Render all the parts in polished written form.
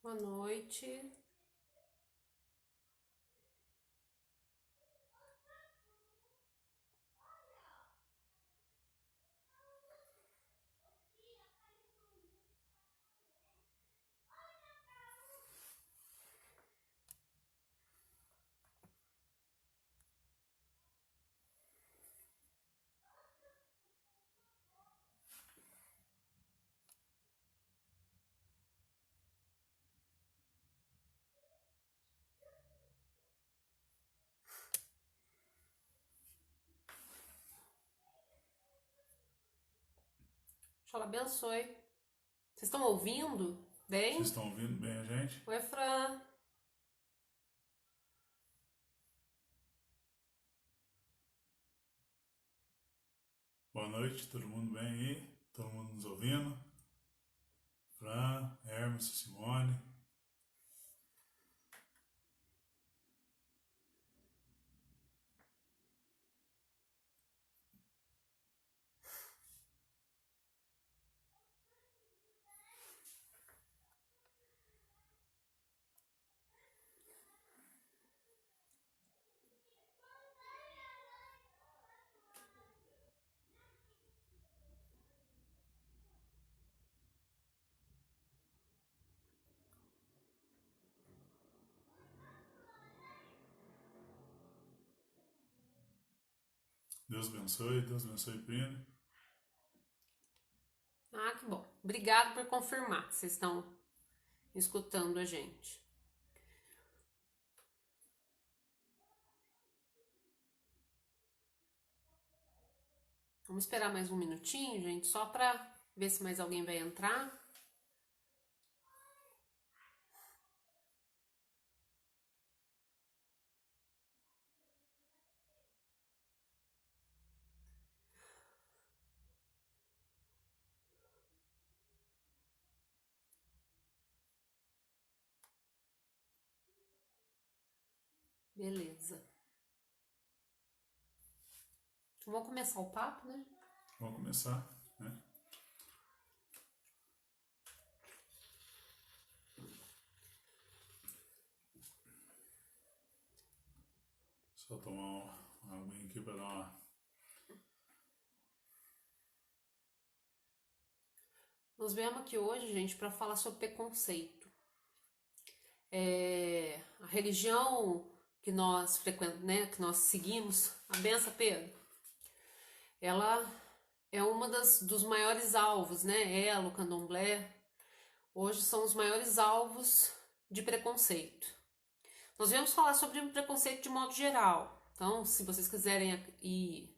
Boa noite. Deus abençoe. Vocês estão ouvindo bem? Vocês estão ouvindo bem a gente? Oi, Fran. Boa noite, todo mundo bem aí? Todo mundo nos ouvindo? Fran, Hermes, Simone. Deus abençoe, primo. Ah, que bom. Obrigado por confirmar que vocês estão escutando a gente. Vamos esperar mais um minutinho, gente, só para ver se mais alguém vai entrar. Beleza. Vamos começar o papo, né? Vamos começar, né? Só tomar uma aguinha aqui para dar uma... Nós viemos aqui hoje, gente, para falar sobre preconceito. A religião que nós frequentamos, né, que nós seguimos, a benção, Pedro, ela é uma dos maiores alvos, né? Ela, o candomblé, hoje são os maiores alvos de preconceito. Nós viemos falar sobre o preconceito de modo geral. Então, se vocês quiserem ir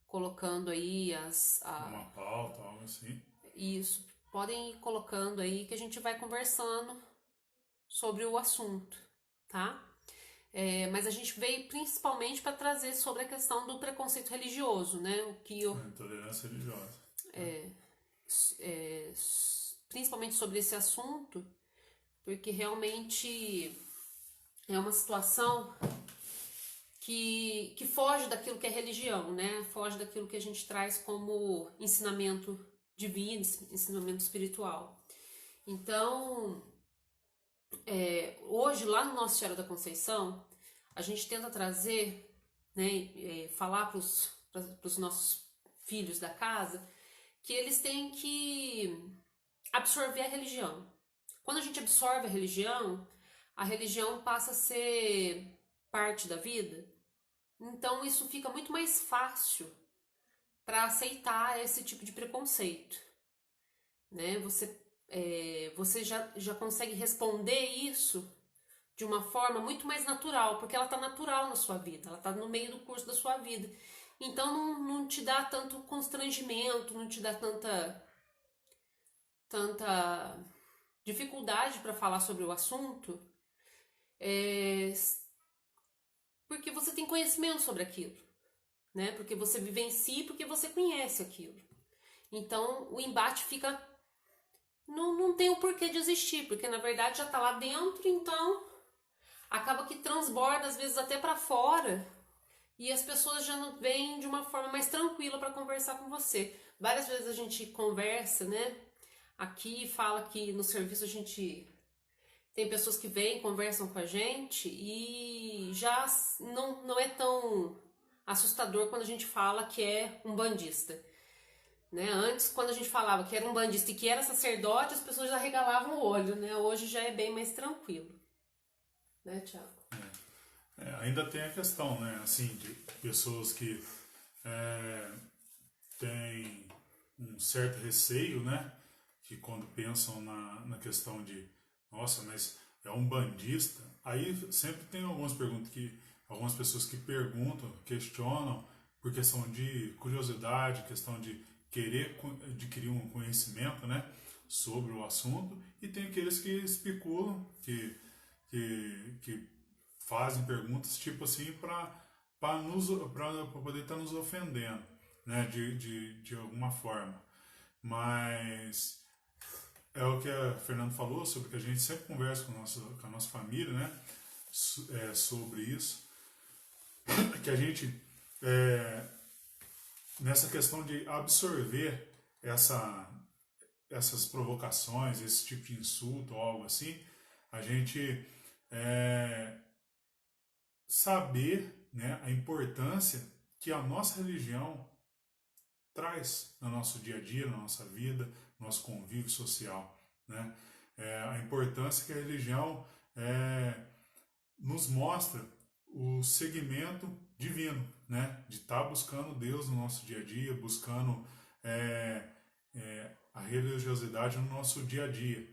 colocando aí uma pauta, algo assim. isso, podem ir colocando aí que a gente vai conversando sobre o assunto, tá? Mas a gente veio principalmente para trazer sobre a questão do preconceito religioso, né? O que eu, Intolerância religiosa. principalmente sobre esse assunto, porque realmente é uma situação que foge daquilo que é religião, né? Foge daquilo que a gente traz como ensinamento divino, ensinamento espiritual. Então, hoje, lá no nosso Senhora da Conceição, a gente tenta trazer, né, falar para os nossos filhos da casa que eles têm que absorver a religião. Quando a gente absorve a religião passa a ser parte da vida. Então isso fica muito mais fácil para aceitar esse tipo de preconceito, né? Você já consegue responder isso de uma forma muito mais natural, porque ela está natural na sua vida, ela está no meio do curso da sua vida. Então não te dá tanto constrangimento, não te dá tanta dificuldade para falar sobre o assunto, porque você tem conhecimento sobre aquilo, né? Porque você vivencia, porque você conhece aquilo. Então o embate fica não tem o porquê de existir, porque na verdade já está lá dentro, então acaba que transborda às vezes até para fora e as pessoas já não vêm de uma forma mais tranquila para conversar com você. Várias vezes a gente conversa, né? Aqui fala que no serviço a gente Tem pessoas que vêm, conversam com a gente e já não é tão assustador quando a gente fala que é um bandista. Né? Antes, quando a gente falava que era um bandista e que era sacerdote, as pessoas já regalavam o olho. Né? Hoje já é bem mais tranquilo. Né, Tiago? Ainda tem a questão, né, assim, de pessoas que têm um certo receio, né, que quando pensam na questão de, nossa, mas é um bandista, aí sempre tem algumas pessoas que perguntam, questionam, por questão de curiosidade, questão de querer adquirir um conhecimento, né, sobre o assunto, e tem aqueles que especulam, que fazem perguntas tipo assim para poder estar nos ofendendo, né, de alguma forma. Mas é o que a Fernanda falou, sobre que a gente sempre conversa com a nossa família, né, sobre isso, que a gente, nessa questão de absorver essas provocações, esse tipo de insulto ou algo assim, a gente saber, né, a importância que a nossa religião traz no nosso dia a dia, na nossa vida, no nosso convívio social, né? A importância que a religião nos mostra o segmento divino, né? De estar buscando Deus no nosso dia a dia, buscando a religiosidade no nosso dia a dia,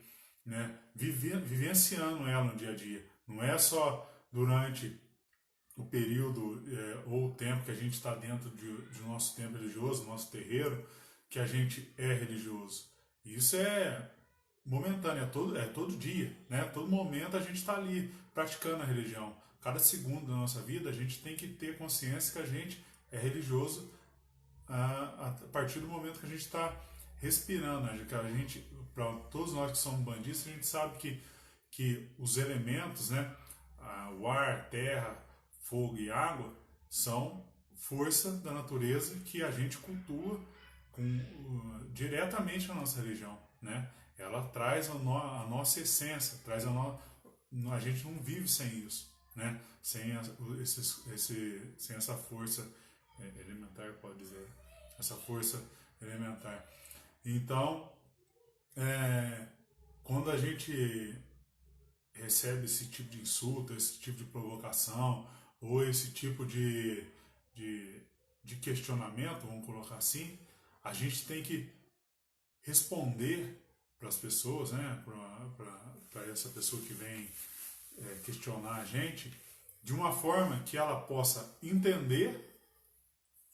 né? Vivenciando ela no dia a dia. Não é só durante o período ou o tempo que a gente está dentro de nosso tempo religioso, nosso terreiro, que a gente é religioso. Isso é momentâneo, é todo dia, né? Todo momento a gente está ali praticando a religião. Cada segundo da nossa vida a gente tem que ter consciência que a gente é religioso a partir do momento que a gente está respirando, né? Que a gente, para todos nós que somos bandistas, a gente sabe que os elementos, né? O ar, terra, fogo e água são força da natureza que a gente cultua diretamente na nossa religião, né? Ela traz a nossa essência, a gente não vive sem isso, né? Sem essa força elementar, pode dizer, essa força elementar. Então, quando a gente recebe esse tipo de insulto, esse tipo de provocação, ou esse tipo de questionamento, vamos colocar assim, a gente tem que responder para as pessoas, né, para essa pessoa que vem questionar a gente, de uma forma que ela possa entender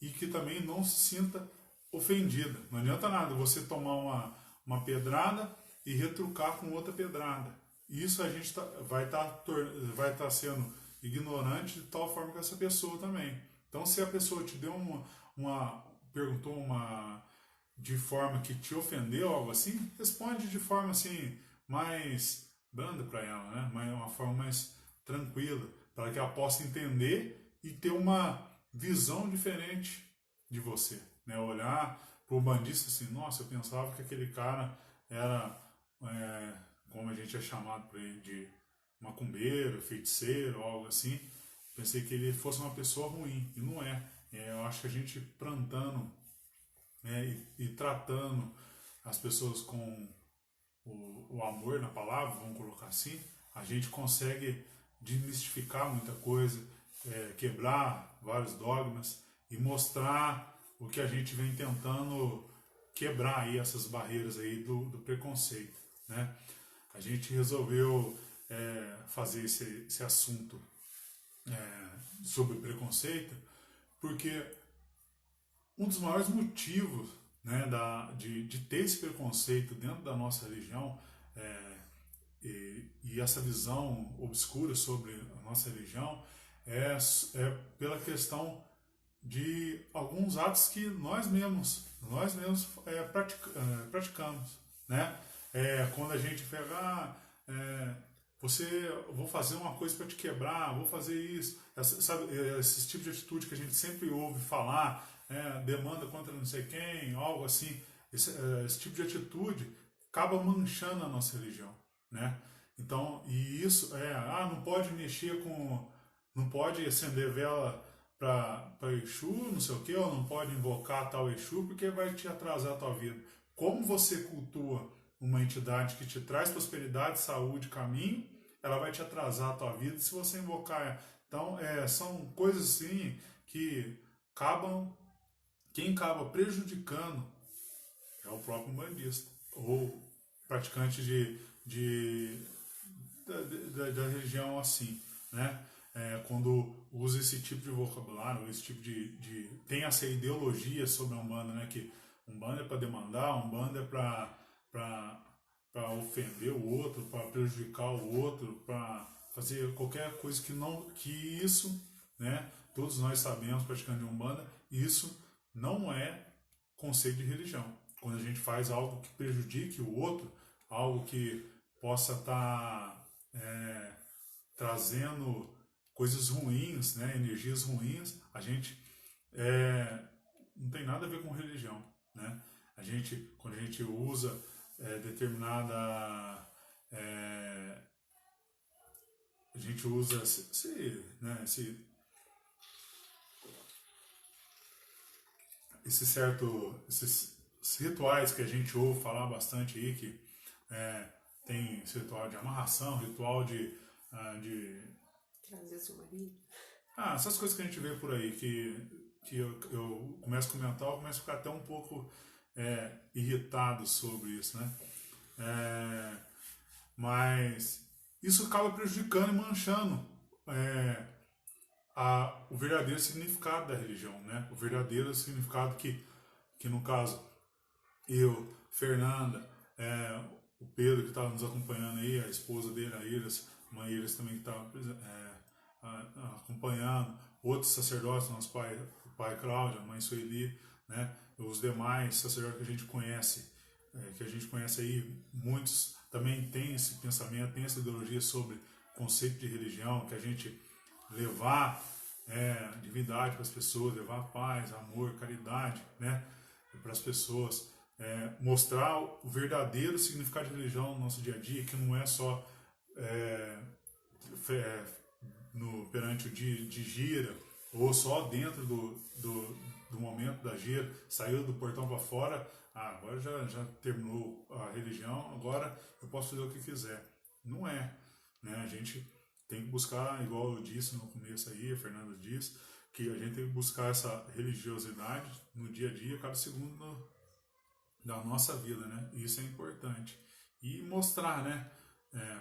e que também não se sinta ofendida. Não adianta nada você tomar uma pedrada e retrucar com outra pedrada. Isso a gente vai estar sendo ignorante de tal forma que essa pessoa também. Então, se a pessoa te deu perguntou de forma que te ofendeu, algo assim, responde de forma assim mais branda para ela, né? Uma forma mais tranquila, para que ela possa entender e ter uma visão diferente de você, né? Olhar para o bandista assim, nossa, eu pensava que aquele cara era como a gente é chamado por ele de macumbeiro, feiticeiro, algo assim. Pensei que ele fosse uma pessoa ruim, e não é. Eu acho que a gente plantando e tratando as pessoas com o amor na palavra, vamos colocar assim, a gente consegue desmistificar muita coisa, quebrar vários dogmas e mostrar o que a gente vem tentando quebrar aí, essas barreiras aí do preconceito, né? A gente resolveu fazer esse assunto sobre preconceito porque um dos maiores motivos, né, de ter esse preconceito dentro da nossa religião e essa visão obscura sobre a nossa religião é pela questão de alguns atos que nós mesmos praticamos, né? Quando a gente pega, vou fazer uma coisa para te quebrar, vou fazer isso, sabe, esse tipo de atitude que a gente sempre ouve falar, demanda contra não sei quem, algo assim, esse tipo de atitude acaba manchando a nossa religião, né? Então, e isso não pode mexer com, não pode acender vela para Exu, não sei o que, ou não pode invocar tal Exu, porque vai te atrasar a tua vida. Como você cultua uma entidade que te traz prosperidade, saúde, caminho, ela vai te atrasar a tua vida se você invocar. Então, são coisas assim que quem acaba prejudicando é o próprio umbandista, ou praticante da religião assim, né? Quando usa esse tipo de vocabulário, esse tipo tem essa ideologia sobre a Umbanda, né? Que Umbanda é para demandar, Umbanda é para ofender o outro, para prejudicar o outro, para fazer qualquer coisa que isso, né? Todos nós sabemos, praticando de Umbanda, isso não é conceito de religião. Quando a gente faz algo que prejudique o outro, algo que possa estar trazendo coisas ruins, né, energias ruins, a gente não tem nada a ver com religião, né? Quando a gente usa determinada a gente usa esses rituais que a gente ouve falar bastante aí, que tem esse ritual de amarração, ritual de trazer seu marido. Essas coisas que a gente vê por aí, que eu começo a comentar, eu começo a ficar até um pouco irritado sobre isso, né? Mas isso acaba prejudicando e manchando o verdadeiro significado da religião, né? O verdadeiro significado que no caso, eu, Fernanda, o Pedro que estava nos acompanhando aí, a esposa dele, a Iris, a mãe Iris também que estava acompanhando, outros sacerdotes, nosso pai, o pai Cláudio, a mãe Sueli, né? Os demais sacerdotes que a gente conhece, aí, muitos também têm esse pensamento, têm essa ideologia sobre conceito de religião, que a gente levar divindade para as pessoas, levar paz, amor, caridade, né, para as pessoas, mostrar o verdadeiro significado de religião no nosso dia a dia, que não é só perante o dia de gira, ou só dentro do momento da gira, saiu do portão para fora, agora já terminou a religião, agora eu posso fazer o que quiser. Não é, né? A gente tem que buscar, igual eu disse no começo aí, a Fernanda disse, que a gente tem que buscar essa religiosidade no dia a dia, cada segundo da nossa vida, né? Isso é importante. E mostrar, né,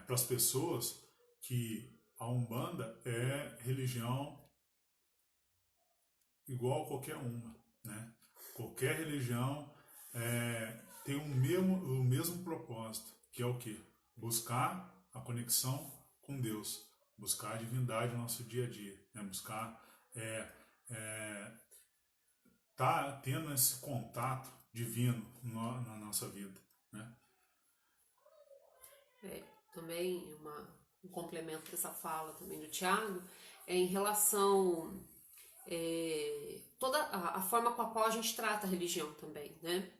para as pessoas que a Umbanda é religião igual a qualquer uma, né? Qualquer religião tem o mesmo propósito, que é o quê? Buscar a conexão com Deus, buscar a divindade no nosso dia a dia, né? Buscar tá tendo esse contato divino na nossa vida, né? Também um complemento dessa fala também do Tiago em relação toda a forma com a qual a gente trata a religião também, né?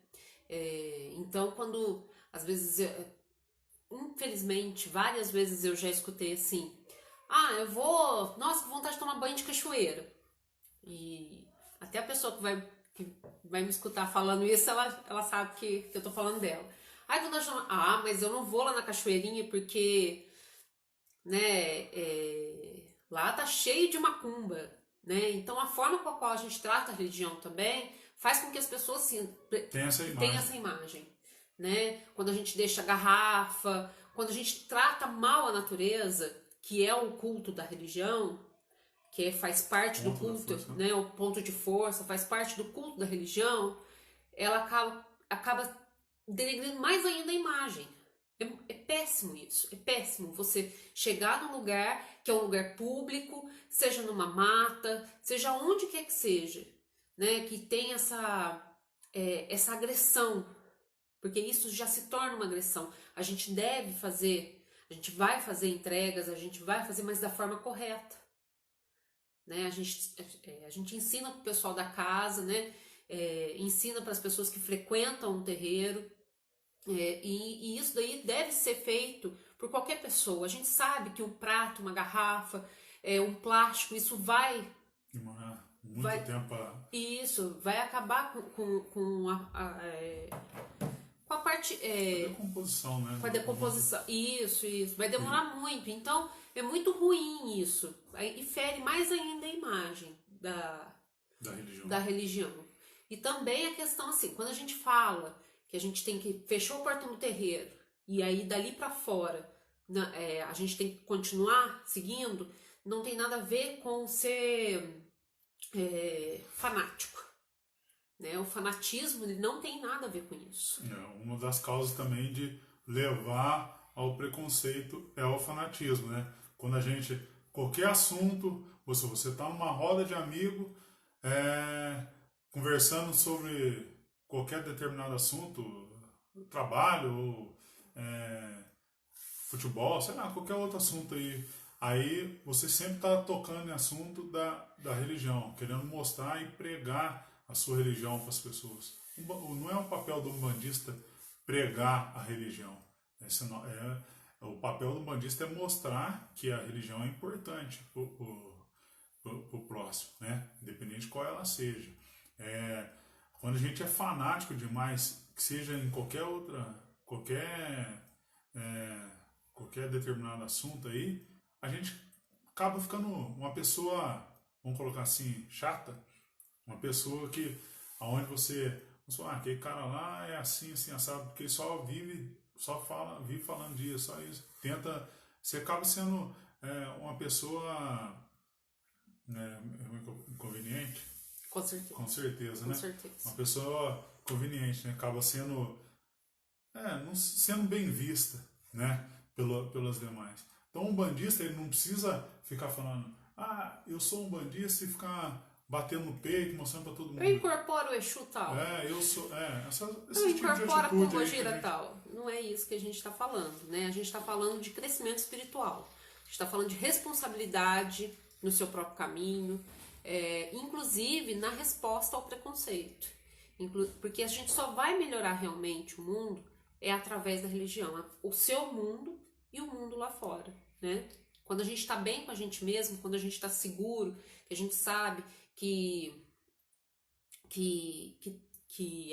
Então, quando às vezes, infelizmente, várias vezes eu já escutei assim: nossa, que vontade de tomar banho de cachoeira. E até a pessoa que vai me escutar falando isso, ela sabe que eu tô falando dela. Vontade de tomar, mas eu não vou lá na cachoeirinha porque, né, lá tá cheio de macumba, né? Então a forma com a qual a gente trata a religião também faz com que as pessoas tenham essa imagem, né? Quando a gente deixa a garrafa, quando a gente trata mal a natureza, que é o culto da religião, que faz parte do culto, né? O ponto de força, faz parte do culto da religião, ela acaba denegrindo mais ainda a imagem. É péssimo isso, é péssimo você chegar num lugar que é um lugar público, seja numa mata, seja onde quer que seja, né, que tem essa agressão, porque isso já se torna uma agressão. A gente vai fazer entregas, a gente vai fazer, mas da forma correta, né? A gente ensina para o pessoal da casa, né, ensina para as pessoas que frequentam o terreiro, e isso daí deve ser feito por qualquer pessoa. A gente sabe que um prato, uma garrafa, um plástico, isso vai Demorar muito tempo para... Isso, vai acabar com a parte... a decomposição, né? Com a decomposição. Isso. Vai demorar muito. Então, é muito ruim isso. E fere mais ainda a imagem da religião. E também a questão assim, quando a gente fala que a gente tem que fechar o portão do terreiro e aí dali para fora a gente tem que continuar seguindo, não tem nada a ver com ser fanático. Né? O fanatismo ele não tem nada a ver com isso. Uma das causas também de levar ao preconceito é o fanatismo, né? Quando a gente, qualquer assunto, se você está numa roda de amigo, conversando sobre qualquer determinado assunto, trabalho, futebol, sei lá, qualquer outro assunto aí você sempre está tocando em assunto da religião, querendo mostrar e pregar a sua religião para as pessoas. Não é um papel do umbandista pregar a religião. O papel do umbandista é mostrar que a religião é importante para o próximo, né? Independente de qual ela seja. Quando a gente é fanático demais, que seja em qualquer determinado assunto aí, a gente acaba ficando uma pessoa, vamos colocar assim, chata, uma pessoa que, aonde você aquele cara lá é assim, assado, porque ele só vive falando disso, só isso. Você acaba sendo uma pessoa inconveniente. Com certeza. Com certeza, Com né? certeza. Uma pessoa conveniente, né? Acaba sendo não sendo bem vista, né? Pelas demais. Então um bandista ele não precisa ficar falando, eu sou um bandista e ficar batendo no peito, mostrando para todo mundo. Eu incorporo o Exu tal. Eu sou. Eu incorporo a Pombogira tal. Não é isso que a gente está falando, né? A gente está falando de crescimento espiritual. A gente está falando de responsabilidade no seu próprio caminho, inclusive na resposta ao preconceito. Porque a gente só vai melhorar realmente o mundo através da religião. O seu mundo e o mundo lá fora, né? Quando a gente está bem com a gente mesmo, quando a gente está seguro, que a gente sabe que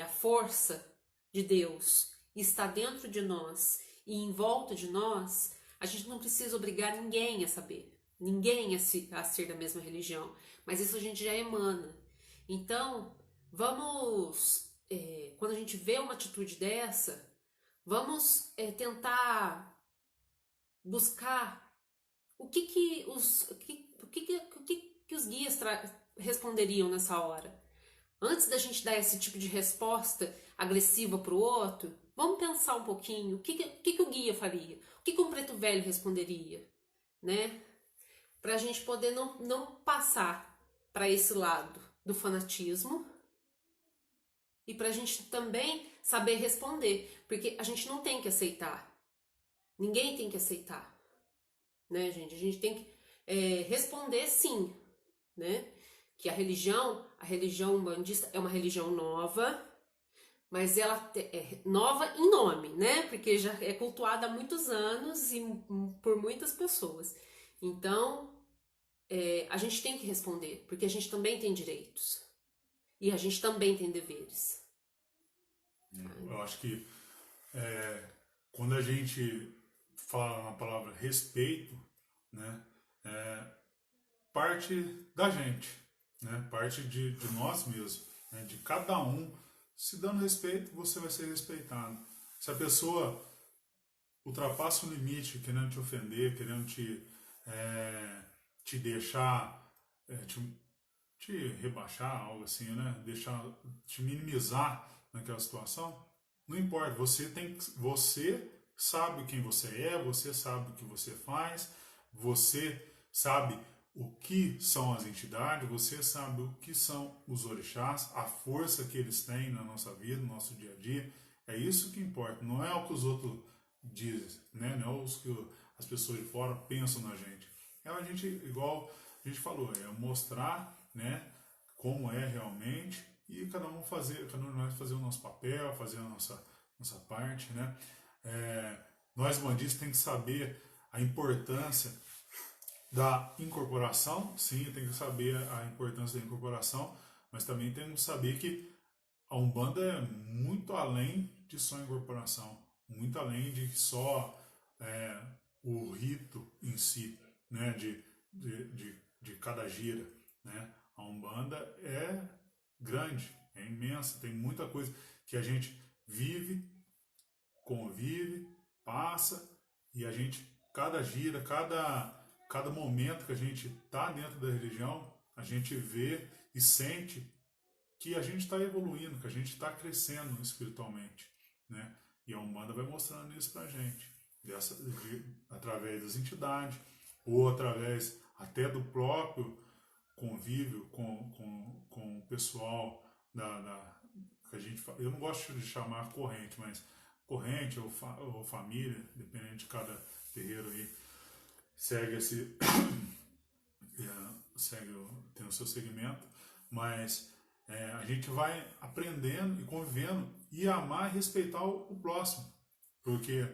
a força de Deus está dentro de nós e em volta de nós, a gente não precisa obrigar ninguém a saber, ninguém a ser da mesma religião, mas isso a gente já emana. Então, vamos, quando a gente vê uma atitude dessa, vamos tentar buscar o que os guias responderiam nessa hora. Antes da gente dar esse tipo de resposta agressiva para o outro, vamos pensar um pouquinho, o que o guia faria? O que um preto velho responderia? Né? Para a gente poder não passar para esse lado do fanatismo e para a gente também saber responder, porque a gente não tem que aceitar. Ninguém tem que aceitar. Né, gente? A gente tem que responder sim, né? Que a religião umbandista é uma religião nova, mas ela é nova em nome, né? Porque já é cultuada há muitos anos e por muitas pessoas. Então, a gente tem que responder, porque a gente também tem direitos e a gente também tem deveres. Eu acho que quando a gente fala na palavra respeito, né, parte da gente, né, parte de nós mesmos, né, de cada um. Se dando respeito, você vai ser respeitado. Se a pessoa ultrapassa o limite, querendo te ofender, querendo te deixar, te rebaixar, algo assim, né, te minimizar naquela situação, não importa. Você sabe quem você é, você sabe o que você faz, você sabe o que são as entidades, você sabe o que são os orixás, a força que eles têm na nossa vida, no nosso dia a dia. É isso que importa, não é o que os outros dizem, né? Não é o que as pessoas de fora pensam na gente. A gente, igual a gente falou, mostrar, né, como é realmente e cada um de nós fazer o nosso papel, fazer a nossa parte, né? Nós bandistas tem que saber a importância da incorporação, sim, tem que saber a importância da incorporação, mas também temos que saber que a Umbanda é muito além de só incorporação, muito além de só o rito em si, né, de cada gira, né? A Umbanda é grande, é imensa, tem muita coisa que a gente vive, convive, passa, e a gente, cada gira, cada momento que a gente está dentro da religião, a gente vê e sente que a gente está evoluindo, que a gente está crescendo espiritualmente, né? E a Umbanda vai mostrando isso pra gente, através das entidades, ou através até do próprio convívio com o pessoal que a gente, eu não gosto de chamar corrente, mas corrente ou família, dependendo de cada terreiro aí, segue tem o seu segmento, mas a gente vai aprendendo e convivendo e amar e respeitar o próximo, porque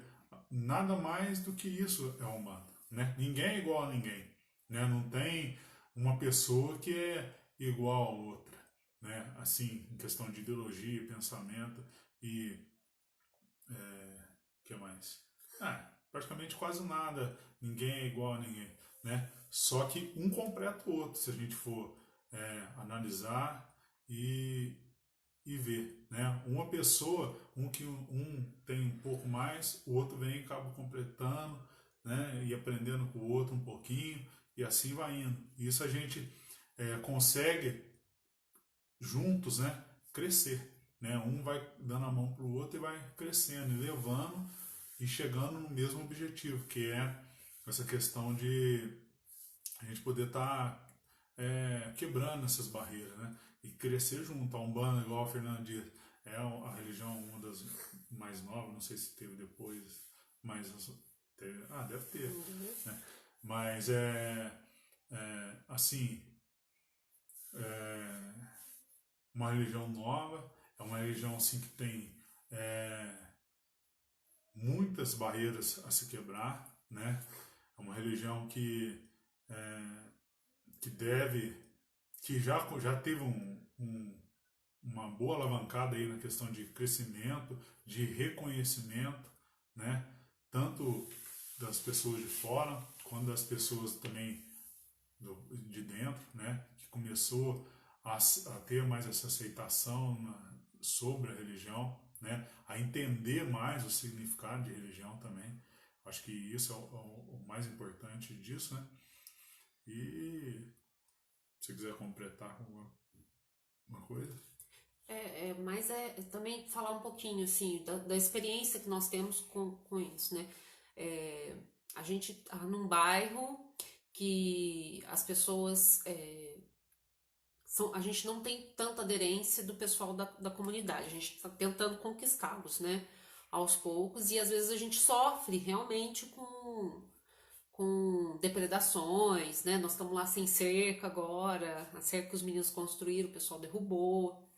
nada mais do que isso é humano, né? Ninguém é igual a ninguém, né? Não tem uma pessoa que é igual a outra, né? Assim, em questão de ideologia, pensamento e que mais? Praticamente quase nada, ninguém é igual a ninguém, né? Só que um completa o outro, se a gente for analisar e ver, né? Uma pessoa, um tem um pouco mais, o outro vem e acaba completando, né? E aprendendo com o outro um pouquinho, e assim vai indo. Isso a gente consegue juntos, né? Crescer, né? Um vai dando a mão para o outro e vai crescendo, e levando e chegando no mesmo objetivo, que é essa questão de a gente poder estar quebrando essas barreiras, né? E crescer junto. A Umbanda, igual o Fernando diz, é a religião uma das mais novas, não sei se teve depois, mas teve, deve ter, né? Mas assim, uma religião nova, é uma religião assim que tem muitas barreiras a se quebrar, né? É uma religião que já teve uma boa alavancada aí na questão de crescimento, de reconhecimento, né? Tanto das pessoas de fora, quanto das pessoas também de dentro, né? Que começou a ter mais essa aceitação sobre a religião, né? A entender mais o significado de religião também. Acho que isso é o mais importante disso, né? E se quiser completar com alguma coisa. Mas também falar um pouquinho assim da experiência que nós temos com isso, né? A gente tá num bairro que as pessoas a gente não tem tanta aderência do pessoal da comunidade, a gente está tentando conquistá-los, né? Aos poucos, e às vezes a gente sofre realmente com depredações, né? Nós estamos lá sem cerca agora, a cerca que os meninos construíram, o pessoal derrubou.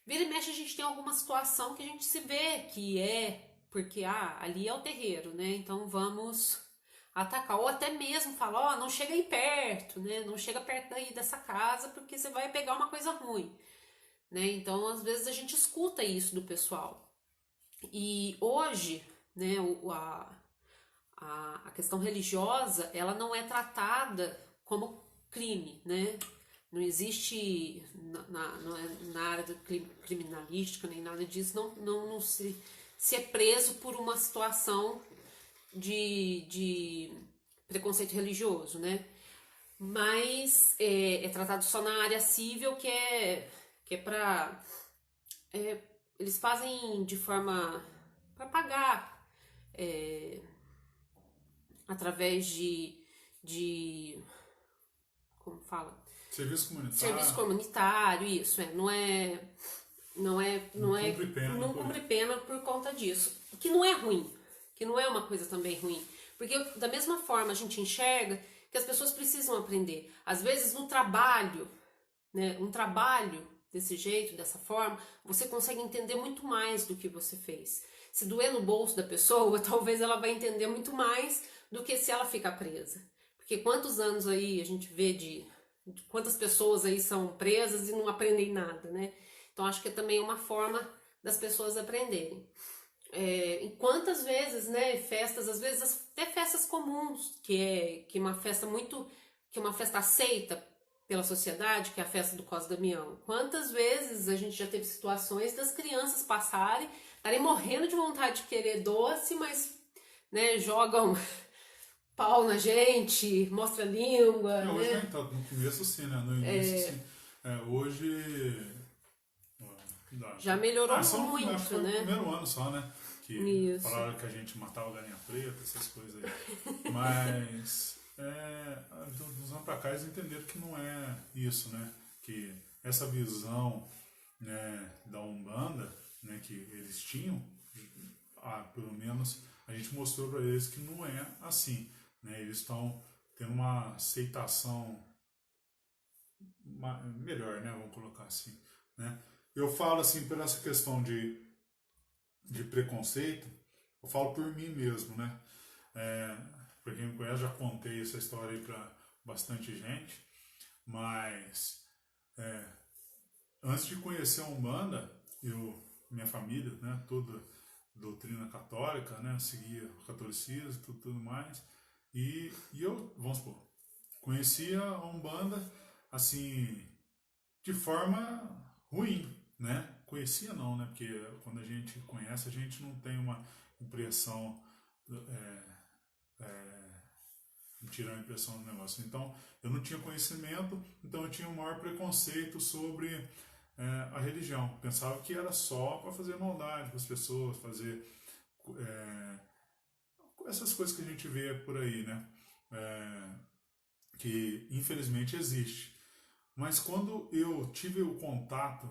Vira e mexe a gente tem alguma situação que a gente se vê que porque ali é o terreiro, né? Então vamos atacar. Ou até mesmo fala, não chega aí perto, né? Não chega perto daí dessa casa porque você vai pegar uma coisa ruim, né? Então às vezes a gente escuta isso do pessoal. E hoje, né, a questão religiosa, ela não é tratada como crime, né? Não existe na área criminalística nem nada disso, não se é preso por uma situação de preconceito religioso, né? Mas é tratado só na área civil, que é para eles fazem de forma para pagar através de como fala? Serviço comunitário. Serviço comunitário, isso, não cumpre pena por conta disso. Que não é ruim, que não é uma coisa também ruim. Porque da mesma forma a gente enxerga que as pessoas precisam aprender. Às vezes no trabalho, né, um trabalho desse jeito, dessa forma, você consegue entender muito mais do que você fez. Se doer no bolso da pessoa, talvez ela vai entender muito mais do que se ela ficar presa. Porque quantos anos aí a gente vê de quantas pessoas aí são presas e não aprendem nada, né? Então acho que é também uma forma das pessoas aprenderem. E quantas vezes, né, festas, às vezes até festas comuns, que é uma festa que é uma festa aceita pela sociedade, que é a festa do Cosme Damião. Quantas vezes a gente já teve situações das crianças estarem morrendo de vontade de querer doce, mas, né, jogam pau na gente, mostra a língua, né? Hoje nem tanto, no começo sim, né? No início sim. Hoje... Já melhorou muito, acho que foi né? o primeiro ano só, né? Que Isso. falaram que a gente matava galinha preta, essas coisas aí. Mas, dos anos pra cá, eles entenderam que não é isso, né? Que essa visão, né, da Umbanda, né, que eles tinham, pelo menos a gente mostrou para eles que não é assim, né? Eles estão tendo uma aceitação melhor, né? Vamos colocar assim, né? Eu falo assim, por essa questão de preconceito, eu falo por mim mesmo, né? Pra quem me conhece, já contei essa história aí pra bastante gente, mas antes de conhecer a Umbanda, minha família, né, toda doutrina católica, né, seguia o catolicismo, tudo mais, e eu, vamos supor, conhecia a Umbanda, assim, de forma ruim, né? Conhecia não, né? Porque quando a gente conhece, a gente não tem uma impressão, tirar a impressão do negócio. Então, eu não tinha conhecimento, então eu tinha um maior preconceito sobre a religião. Pensava que era só para fazer maldade para as pessoas, fazer essas coisas que a gente vê por aí, né? Que infelizmente existe. Mas quando eu tive o contato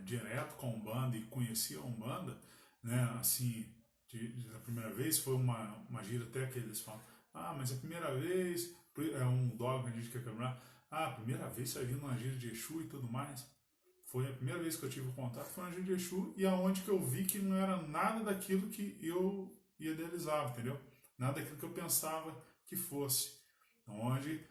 direto com a Umbanda e conheci a Umbanda, né, assim, da primeira vez, foi uma gira até que eles falam, mas a primeira vez, é um dogma que a gente quer quebrar, a primeira vez você vai vir numa gira de Exu e tudo mais. Foi a primeira vez que eu tive contato, foi na gira de Exu, e aonde que eu vi que não era nada daquilo que eu idealizava, entendeu? Nada daquilo que eu pensava que fosse. Onde,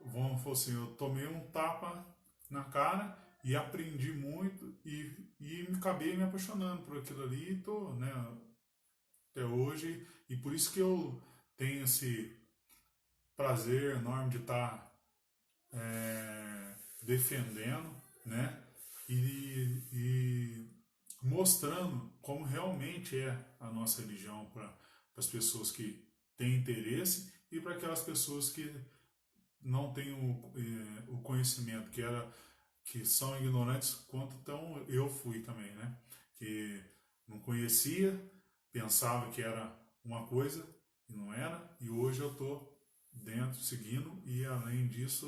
vamos falar assim, eu tomei um tapa na cara e aprendi muito e acabei me apaixonando por aquilo ali e tô, né, até hoje, e por isso que eu tenho esse prazer enorme de estar defendendo, né, e mostrando como realmente é a nossa religião para as pessoas que têm interesse e para aquelas pessoas que não têm o conhecimento, que são ignorantes quanto então eu fui também, né? Que não conhecia, pensava que era uma coisa e não era, e hoje eu estou dentro, seguindo, e além disso,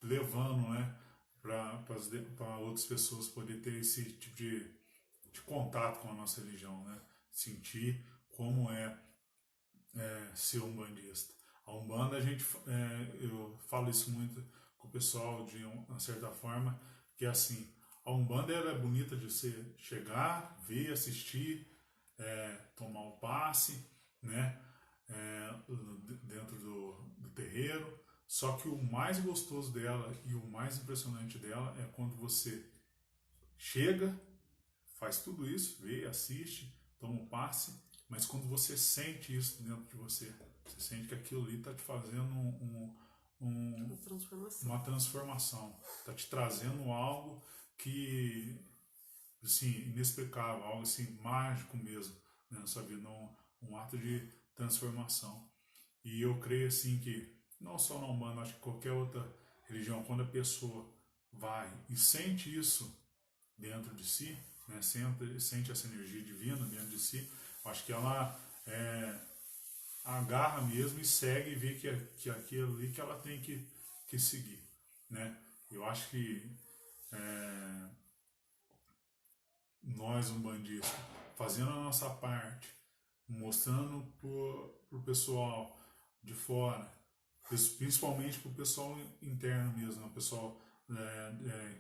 levando, né, para outras pessoas poder ter esse tipo de contato com a nossa religião, né? Sentir como é ser umbandista. A Umbanda, eu falo isso muito com o pessoal de uma certa forma, que é assim, a Umbanda ela é bonita de você chegar, ver, assistir, tomar um passe, né, dentro do terreiro, só que o mais gostoso dela e o mais impressionante dela é quando você chega, faz tudo isso, vê, assiste, toma um passe, mas quando você sente isso dentro de você, você sente que aquilo ali está te fazendo uma transformação, está te trazendo algo que, assim, inexplicável, algo assim, mágico mesmo, né, na sua vida, um ato de transformação. E eu creio assim que, não só na Umbanda, acho que qualquer outra religião, quando a pessoa vai e sente isso dentro de si, né, sente essa energia divina dentro de si, acho que ela agarra mesmo e segue e vê que aquilo ali que ela tem que seguir, né? Eu acho que nós, umbandistas, fazendo a nossa parte, mostrando pro pessoal de fora, principalmente pro pessoal interno mesmo, o pessoal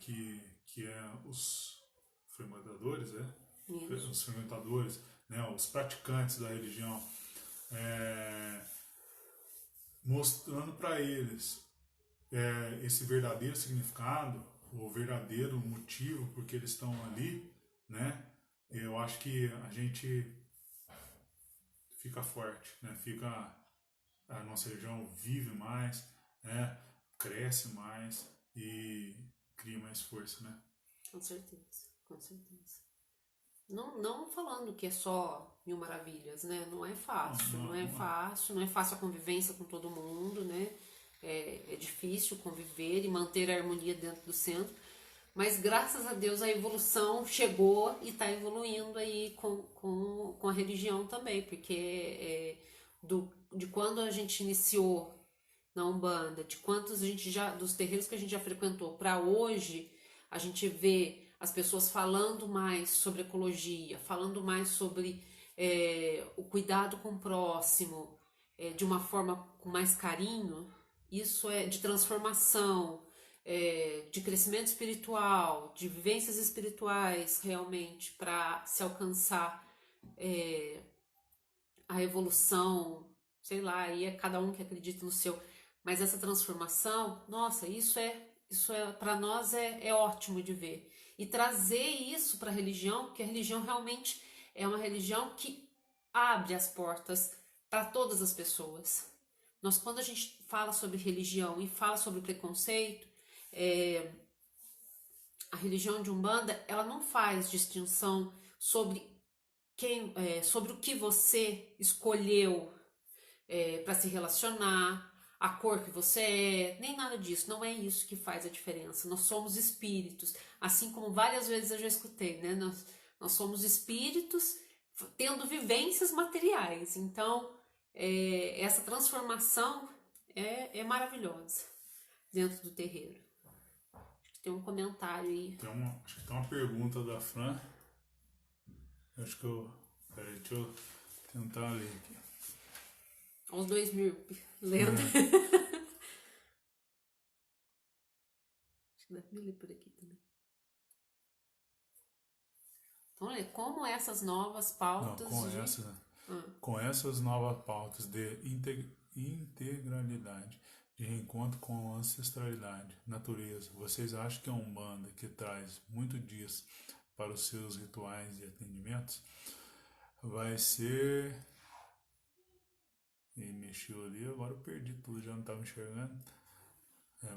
que é os frequentadores, Isso. os frequentadores, né, os praticantes da religião, mostrando para eles esse verdadeiro significado, o verdadeiro motivo por que eles estão ali, né? Eu acho que a gente fica forte, né? A nossa religião vive mais, né? Cresce mais e cria mais força, né? Com certeza, com certeza. Não falando que é só mil maravilhas, né? Não é fácil, não é fácil a convivência com todo mundo, né? É difícil conviver e manter a harmonia dentro do centro, mas graças a Deus a evolução chegou e está evoluindo aí com a religião também, porque de quando a gente iniciou na Umbanda, de quantos a gente já, dos terreiros que a gente já frequentou para hoje, a gente vê as pessoas falando mais sobre ecologia, falando mais sobre o cuidado com o próximo, de uma forma com mais carinho. Isso é de transformação, de crescimento espiritual, de vivências espirituais realmente para se alcançar a evolução, sei lá, aí é cada um que acredita no seu, mas essa transformação, nossa, isso para nós é ótimo de ver. E trazer isso para a religião, porque a religião realmente é uma religião que abre as portas para todas as pessoas. Nós, quando a gente fala sobre religião e fala sobre preconceito, a religião de Umbanda, ela não faz distinção sobre sobre o que você escolheu para se relacionar, a cor que você nem nada disso. Não é isso que faz a diferença. Nós somos espíritos, assim como várias vezes eu já escutei, né? Nós somos espíritos tendo vivências materiais. Então, essa transformação é maravilhosa dentro do terreiro. Acho que tem um comentário aí. Acho que tem uma pergunta da Fran. Acho que peraí, deixa eu tentar ler aqui. Aos 2000, lendo. Acho que deve me ler por aqui também. Então, olha, como essas novas pautas. Com essas novas pautas de integralidade, de reencontro com a ancestralidade, natureza, vocês acham que é uma Umbanda que traz muito disso para os seus rituais e atendimentos? Vai ser. E mexeu ali, agora eu perdi tudo, já não estava enxergando.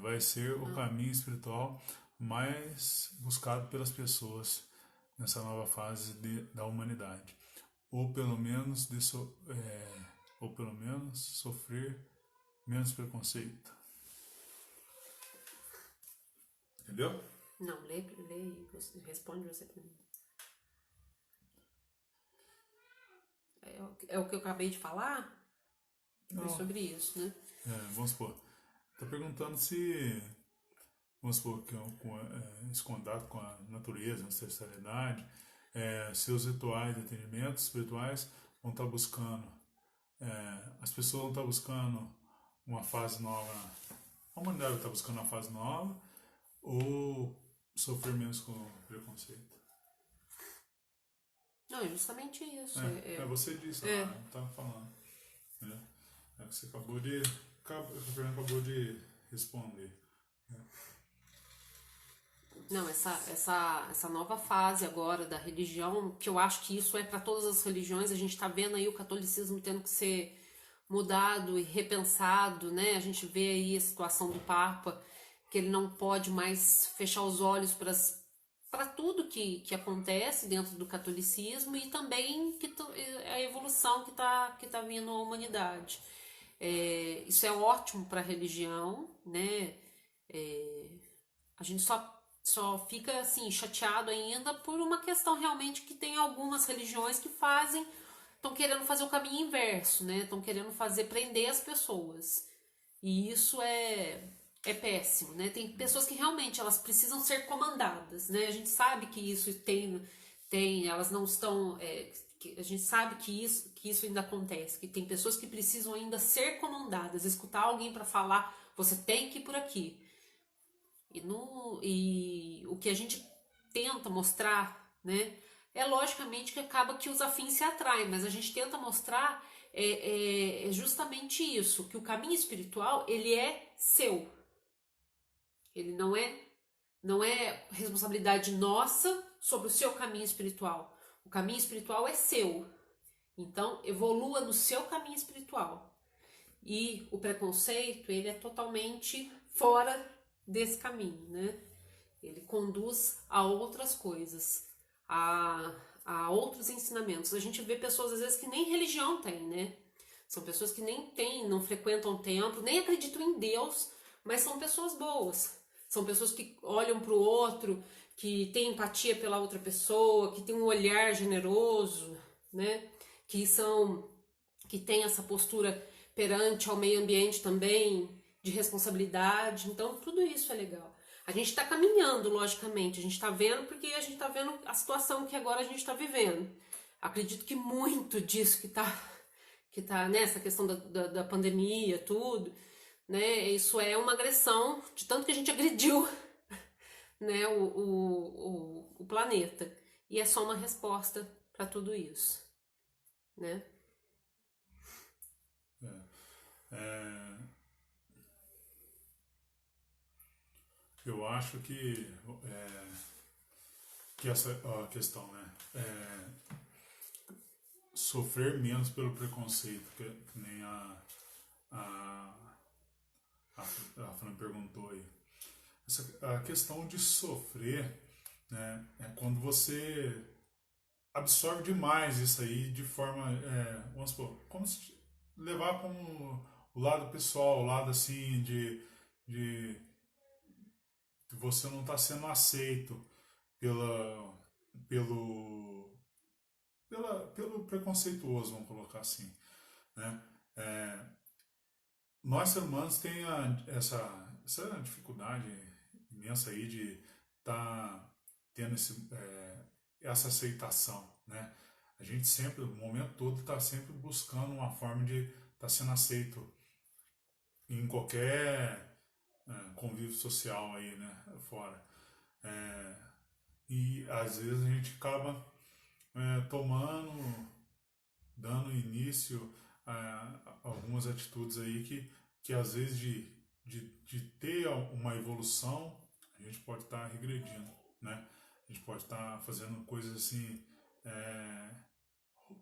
Vai ser o caminho espiritual mais buscado pelas pessoas nessa nova fase da humanidade. Ou pelo menos sofrer menos preconceito. Entendeu? Não, lê e responde você pra mim. É o que eu acabei de falar? Foi sobre isso, né? Vamos supor. Está perguntando se, vamos supor, que esse contato com a natureza, a ancestralidade, seus rituais de atendimentos espirituais vão estar buscando, as pessoas vão estar buscando uma fase nova, a humanidade está buscando uma fase nova ou sofrer menos com preconceito? Não, é justamente isso. Você disse, não estava falando. É que você acabou de responder. Não, essa nova fase agora da religião, que eu acho que isso é para todas as religiões, a gente está vendo aí o catolicismo tendo que ser mudado e repensado, né? A gente vê aí a situação do Papa, que ele não pode mais fechar os olhos para tudo que acontece dentro do catolicismo e também a evolução que tá vindo à humanidade. Isso é ótimo para a religião, né? A gente só fica assim chateado ainda por uma questão realmente que tem algumas religiões que estão querendo fazer o caminho inverso, né? Estão querendo prender as pessoas. E isso é péssimo, né? Tem pessoas que realmente elas precisam ser comandadas, né? A gente sabe que isso elas não estão, a gente sabe que isso ainda acontece, que tem pessoas que precisam ainda ser comandadas, escutar alguém para falar, você tem que ir por aqui. E o que a gente tenta mostrar, né, é logicamente que acaba que os afins se atraem, mas a gente tenta mostrar justamente isso, que o caminho espiritual, ele é seu. Ele não é responsabilidade nossa sobre o seu caminho espiritual. O caminho espiritual é seu. Então, evolua no seu caminho espiritual. E o preconceito, ele é totalmente fora desse caminho, né? Ele conduz a outras coisas, a outros ensinamentos. A gente vê pessoas, às vezes, que nem religião tem, né? São pessoas que nem têm, não frequentam o templo, nem acreditam em Deus, mas são pessoas boas. São pessoas que olham para o outro, que têm empatia pela outra pessoa, que têm um olhar generoso, né? Que têm essa postura perante ao meio ambiente também, de responsabilidade. Então, tudo isso é legal. A gente está caminhando, logicamente, a gente está vendo porque a gente está vendo a situação que agora a gente está vivendo. Acredito que muito disso que tá nessa questão da pandemia, tudo, né? Isso é uma agressão de tanto que a gente agrediu, né, o planeta. E é só uma resposta para tudo isso, né? Eu acho que essa a questão, né? Sofrer menos pelo preconceito, que nem a, a Fran perguntou aí. A questão de sofrer, né, é quando você absorve demais isso aí de forma, vamos supor, como se levar para o lado pessoal, o lado assim de que você não está sendo aceito pela, pelo, pelo preconceituoso, vamos colocar assim, né? Nós seres humanos tem essa dificuldade imensa aí de estar tendo essa aceitação, né? A gente sempre, o momento todo, está sempre buscando uma forma de estar sendo aceito em qualquer convívio social aí, né? Fora. E às vezes a gente acaba dando início a algumas atitudes aí que às vezes de ter uma evolução, a gente pode estar regredindo, né? A gente pode estar fazendo coisas assim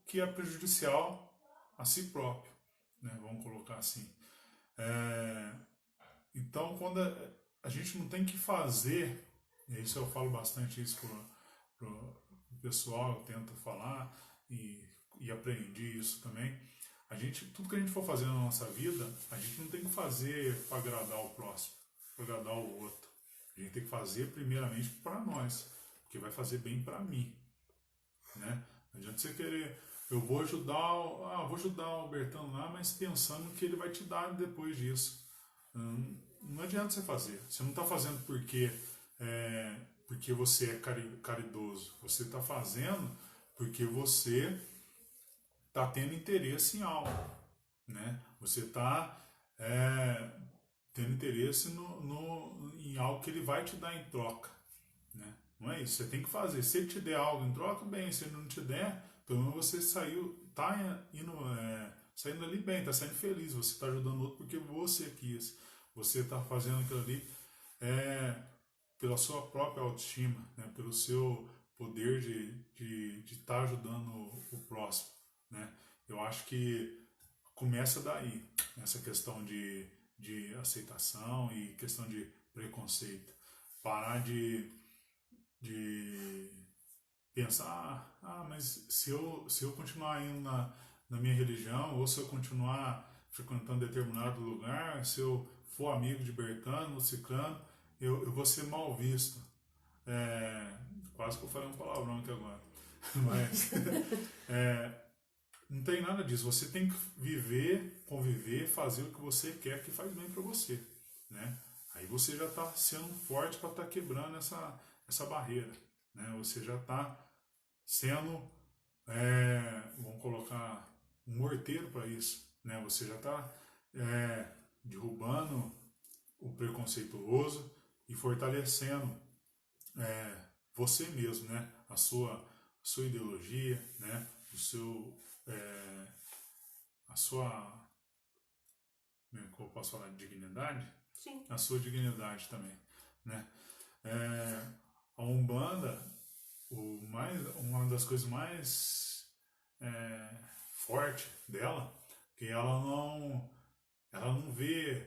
que é prejudicial a si próprio, né? Vamos colocar assim. Então, quando a gente não tem que fazer, e isso eu falo bastante isso pro pessoal, eu tento falar e aprendi isso também. Tudo que a gente for fazer na nossa vida, a gente não tem que fazer para agradar o próximo, para agradar o outro. A gente tem que fazer primeiramente para nós, porque vai fazer bem para mim, né? Não adianta você querer, vou ajudar o Bertão lá, mas pensando que ele vai te dar depois disso. Não adianta você fazer. Você não está fazendo porque você é caridoso. Você está fazendo porque você está tendo interesse em algo, né? Você está tendo interesse em algo que ele vai te dar em troca, né? Não é isso. Você tem que fazer. Se ele te der algo em troca, bem. Se ele não te der, pelo menos você saindo ali bem, está saindo feliz. Você está ajudando o outro porque você quis. Você está fazendo aquilo ali pela sua própria autoestima, né? Pelo seu poder de estar ajudando o próximo, né? Eu acho que começa daí, essa questão de aceitação e questão de preconceito. Parar de pensar, mas se eu continuar indo na minha religião, ou se eu continuar frequentando determinado lugar, se eu for amigo de Bertano ou Ciclano, eu vou ser mal visto. Quase que eu falei um palavrão aqui agora. Mas não tem nada disso. Você tem que viver, conviver, fazer o que você quer que faz bem para você, né? Aí você já está sendo forte para estar quebrando essa barreira, né? Você já está sendo, vamos colocar, um morteiro para isso, né? Você já está derrubando o preconceituoso, e fortalecendo você mesmo, né? A sua ideologia, né? A sua, como eu posso falar, dignidade? Sim. A sua dignidade também, né? A Umbanda, uma das coisas mais forte dela, que ela não vê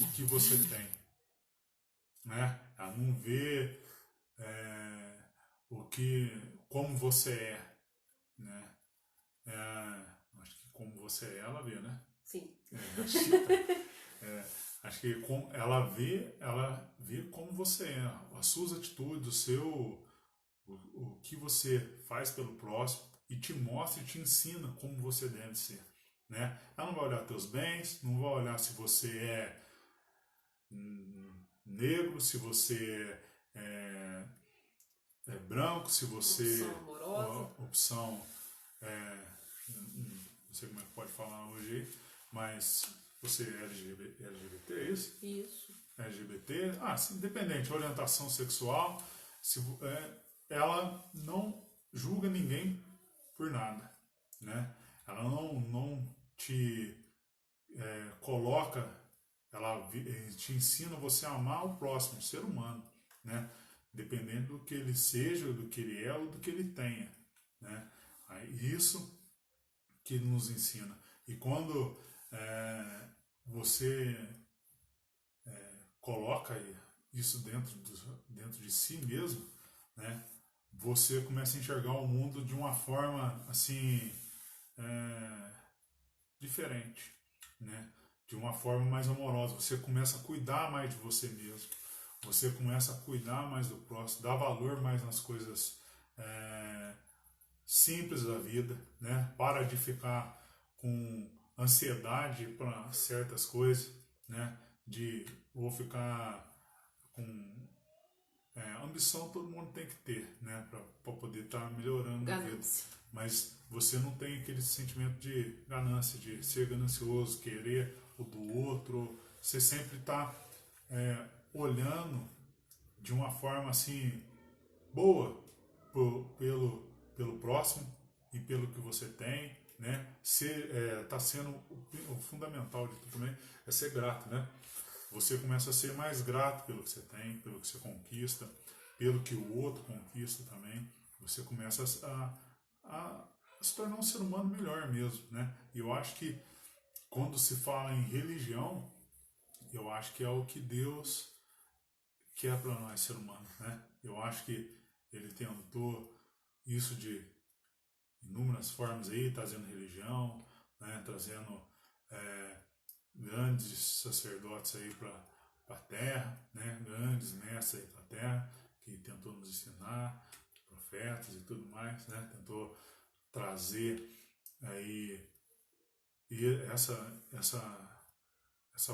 o que você tem, né? Ela não vê como você é, né? Acho que como você é, ela vê, né? Sim. Acho que ela vê como você é, as suas atitudes, o que você faz pelo próximo e te mostra e te ensina como você deve ser, né? Ela não vai olhar teus bens, não vai olhar se você é negro, se você é branco, se você Opção amorosa. opção não sei como é que pode falar hoje, mas você é LGBT, é isso? Isso. LGBT, independente, orientação sexual, ela não julga ninguém por nada, né? Ela não te coloca, ela te ensina você a amar o próximo, o ser humano, né? Dependendo do que ele seja, do que ele é ou do que ele tenha, né? Isso que ele nos ensina. E quando você coloca isso dentro de si mesmo, né? Você começa a enxergar o mundo de uma forma assim diferente, né? De uma forma mais amorosa. Você começa a cuidar mais de você mesmo. Você começa a cuidar mais do próximo, dar valor mais nas coisas simples da vida, né? Para de ficar com ansiedade para certas coisas, né? Ou ficar com ambição todo mundo tem que ter, né? Para poder estar melhorando na vida. Mas você não tem aquele sentimento de ganância, de ser ganancioso, querer o do outro. Você sempre está olhando de uma forma assim boa pelo próximo e pelo que você tem, né? Tá sendo o fundamental de tudo também é ser grato, né? Você começa a ser mais grato pelo que você tem, pelo que você conquista, pelo que o outro conquista também. Você começa a se tornar um ser humano melhor mesmo, né? E eu acho que quando se fala em religião, eu acho que é o que Deus quer para nós, ser humano, né? Eu acho que ele tentou isso de inúmeras formas aí, trazendo religião, né? Trazendo grandes sacerdotes aí para a terra, né? Grandes mestres aí para a terra, que tentou nos ensinar, profetas e tudo mais, né? Tentou trazer aí essa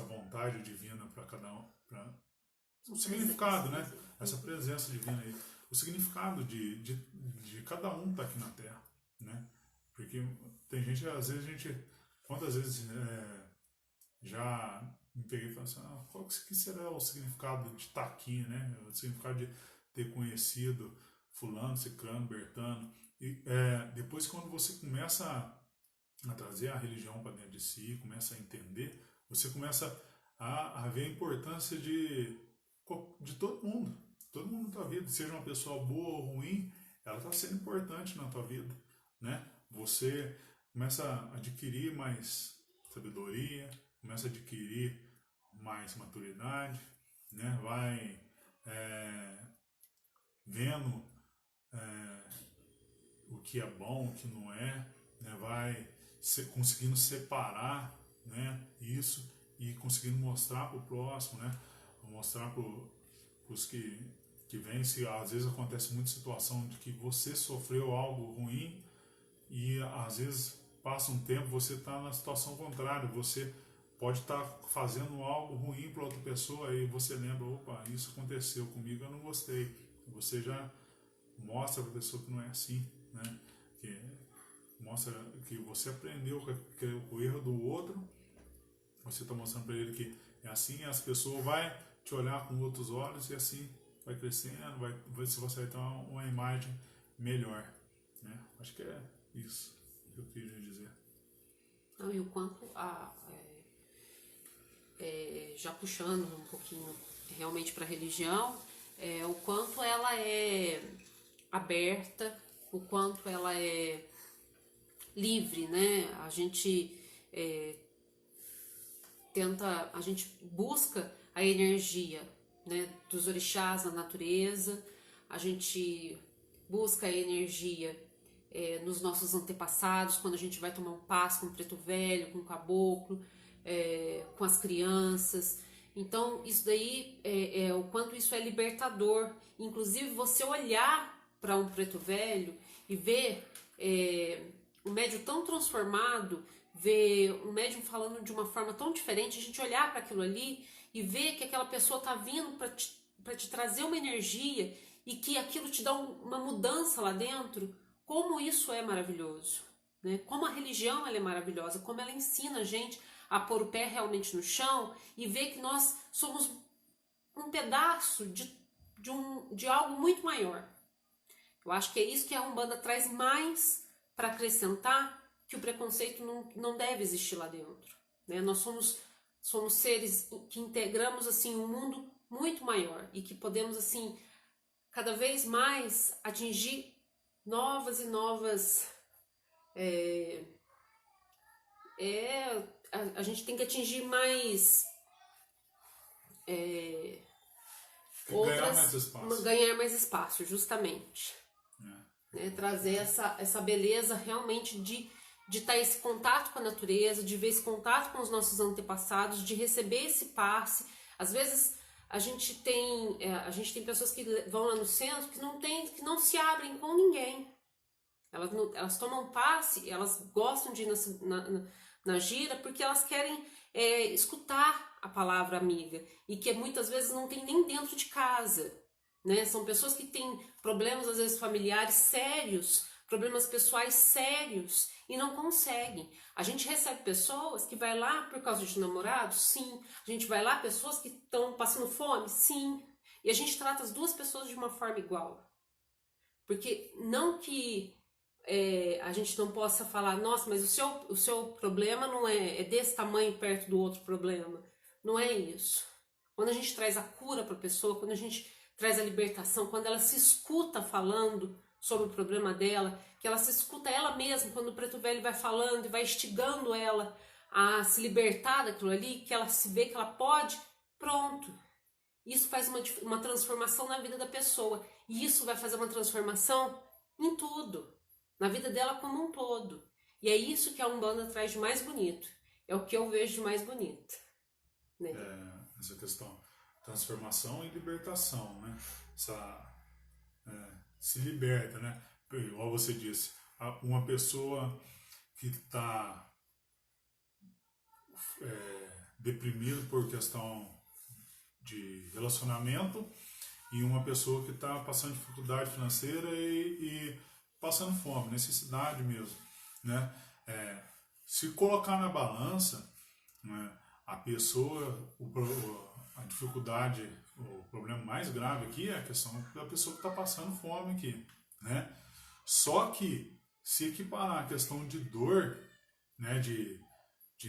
vontade divina para cada um, o significado, né? Essa presença divina aí, o significado de cada um tá aqui na Terra, né? Porque tem gente, às vezes quantas vezes já me peguei e falei assim, qual que será o significado de estar aqui, né? O significado de ter conhecido fulano, ciclano, bertano. E depois quando você começa a trazer a religião para dentro de si, começa a entender, você começa a ver a importância de todo mundo na tua vida, seja uma pessoa boa ou ruim, ela está sendo importante na tua vida, né? Você começa a adquirir mais sabedoria, começa a adquirir mais maturidade, né? Vai vendo o que é bom, o que não é, né? Vai conseguindo separar, né? Isso e conseguindo mostrar para o próximo, né? Mostrar para os que vêm, se às vezes acontece muita situação de que você sofreu algo ruim e às vezes passa um tempo, você está na situação contrária, você pode estar fazendo algo ruim para outra pessoa e você lembra, opa, isso aconteceu comigo, eu não gostei. Você já mostra para a pessoa que não é assim, né? Que mostra que você aprendeu com o erro do outro, você está mostrando para ele que é assim, e as pessoas vai te olhar com outros olhos e assim vai crescendo, você vai ter uma imagem melhor, né? Acho que é isso que eu queria dizer. Não, e o quanto já puxando um pouquinho realmente para a religião, o quanto ela é aberta, o quanto ela é livre, né? A gente a gente busca a energia, né, dos orixás na natureza, a gente busca a energia nos nossos antepassados, quando a gente vai tomar um passo com o preto velho, com o caboclo, com as crianças. Então isso daí o quanto isso é libertador. Inclusive você olhar para um preto velho e ver um médium tão transformado, ver um médium falando de uma forma tão diferente, a gente olhar para aquilo ali e ver que aquela pessoa está vindo para te trazer uma energia e que aquilo te dá uma mudança lá dentro, como isso é maravilhoso, né? Como a religião ela é maravilhosa, como ela ensina a gente a pôr o pé realmente no chão e ver que nós somos um pedaço de algo muito maior. Eu acho que é isso que a Umbanda traz mais para acrescentar, que o preconceito não deve existir lá dentro, né? Nós somos seres que integramos assim um mundo muito maior e que podemos assim cada vez mais atingir novas e novas a gente tem que atingir mais ganhar mais espaço, justamente. Né? Trazer essa beleza realmente de estar esse contato com a natureza, de ver esse contato com os nossos antepassados, de receber esse passe. Às vezes a gente tem pessoas que vão lá no centro que não se abrem com ninguém. Elas tomam passe, elas gostam de ir na gira porque elas querem escutar a palavra amiga e que muitas vezes não tem nem dentro de casa. Né? São pessoas que têm problemas, às vezes, familiares sérios, problemas pessoais sérios e não conseguem. A gente recebe pessoas que vai lá por causa de namorado? Sim. A gente vai lá pessoas que estão passando fome? Sim. E a gente trata as duas pessoas de uma forma igual. Porque não que a gente não possa falar, nossa, mas o seu problema não é desse tamanho perto do outro problema. Não é isso. Quando a gente traz a cura para a pessoa, quando a gente traz a libertação, quando ela se escuta falando sobre o problema dela, que ela se escuta ela mesma, quando o preto velho vai falando e vai instigando ela a se libertar daquilo ali, que ela se vê que ela pode, pronto. Isso faz uma transformação na vida da pessoa. E isso vai fazer uma transformação em tudo, na vida dela como um todo. E é isso que a Umbanda traz de mais bonito. É o que eu vejo de mais bonito. Né? Essa questão. Transformação e libertação, né? Se liberta, né? Igual você disse, uma pessoa que está deprimida por questão de relacionamento e uma pessoa que está passando dificuldade financeira e passando fome, necessidade mesmo, né? Se colocar na balança, né, a pessoa, a dificuldade, o problema mais grave aqui é a questão da pessoa que está passando fome aqui, né? Só que se equiparar a questão de dor, né, de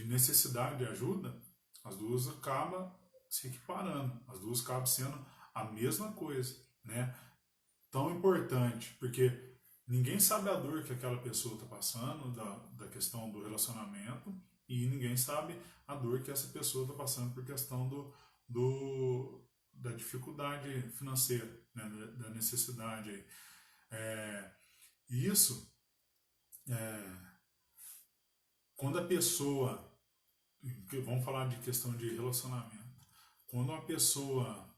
necessidade de ajuda, as duas acabam se equiparando, as duas acabam sendo a mesma coisa, né? Tão importante, porque ninguém sabe a dor que aquela pessoa está passando, da questão do relacionamento, e ninguém sabe a dor que essa pessoa está passando por questão da dificuldade financeira, né? Da necessidade. Isso, quando a pessoa, vamos falar de questão de relacionamento, quando uma pessoa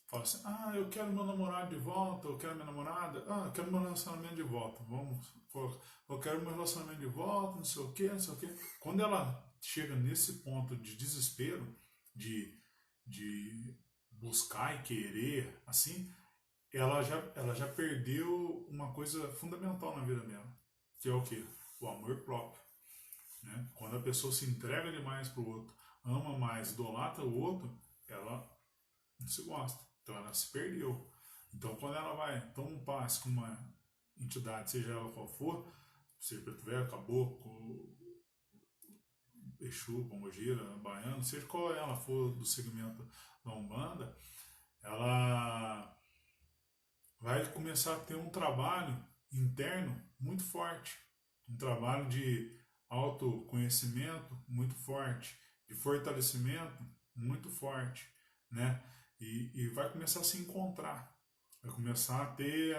fala assim, eu quero meu namorado de volta, eu quero minha namorada, eu quero meu relacionamento de volta, eu quero meu relacionamento de volta, não sei o que. Quando ela chega nesse ponto de desespero, de buscar e querer, assim, ela já perdeu uma coisa fundamental na vida dela, que é o quê? O amor próprio. Né? Quando a pessoa se entrega demais para o outro, ama mais, idolatra o outro, ela não se gosta. Então ela se perdeu. Então quando ela vai, toma um passe com uma entidade, seja ela qual for, seja Preto Velho, Caboclo, Exu, Pombogira, Baiano, seja qual ela for do segmento da Umbanda, ela vai começar a ter um trabalho interno muito forte, um trabalho de autoconhecimento muito forte, de fortalecimento muito forte, né? E vai começar a se encontrar, vai começar a ter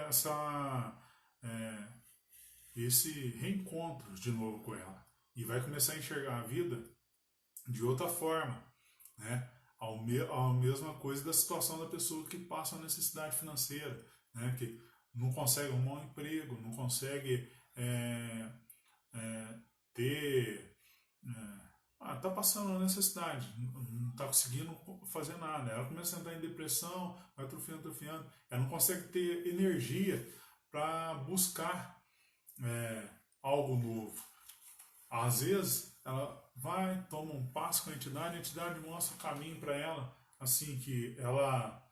esse reencontro de novo com ela, e vai começar a enxergar a vida de outra forma, né? A mesma coisa da situação da pessoa que passa uma necessidade financeira, né? Que não consegue arrumar um emprego, não consegue ter... tá passando uma necessidade, não está conseguindo fazer nada. Ela começa a entrar em depressão, vai atrofiando. Ela não consegue ter energia para buscar algo novo. Às vezes, ela vai, toma um passo com a entidade mostra o caminho para ela, assim, que ela